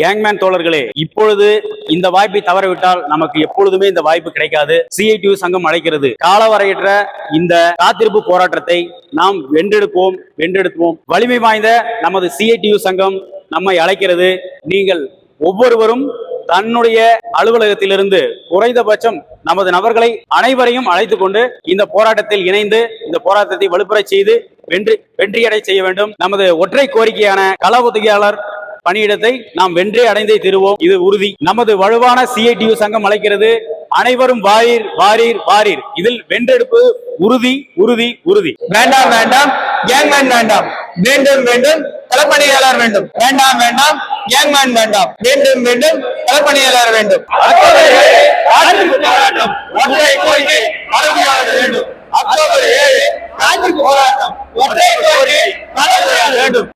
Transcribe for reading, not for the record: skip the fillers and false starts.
Gangman தோழர்களே, இப்பொழுது இந்த வாய்ப்பை தவறவிட்டால் நமக்கு எப்பொழுதுமே இந்த வாய்ப்பு கிடைக்காது. CITU சங்கம் அழைக்கிறது. காலவரையற்ற இந்த காத்திருப்பு போராட்டத்தை நாம் வென்றெடுப்போம். வலிமை வாய்ந்த நமது CITU சங்கம் நம்மை அழைக்கிறது. நீங்கள் ஒவ்வொருவரும் தன்னுடைய அலுவலகத்திலிருந்து குறைந்தபட்சம் நமது நபர்களை அனைவரையும் அழைத்துக் கொண்டு இந்த போராட்டத்தில் இணைந்து இந்த போராட்டத்தை வலுப்பெறச் செய்து வெற்றியடை செய்ய வேண்டும். நமது ஒற்றை கோரிக்கையான கள ஒத்திகையாளர் பணியிடத்தை நாம் வென்றே அடைந்தே தருவோம். இது உறுதி. நமது வலுவான CITU சங்கம் அழைக்கிறது. அனைவரும் வாரீர் வாரீர் வாரீர். இதில் வென்றெடுப்பு உறுதி உறுதி உறுதி. வேண்டாம் வேண்டாம் கேங்மேன் வேண்டாம், வேண்டும் வேண்டும் களப்பணியாளர் வேண்டும். வேண்டாம் வேண்டாம் கேங்மேன் வேண்டாம், வேண்டும் வேண்டும் களப்பணியாளர் வேண்டும். போராட்டம் ஒற்றை கோரிக்கை வேண்டும். அக்டோபர் 7 போராட்டம் ஒற்றை கோரிக்கை வேண்டும்.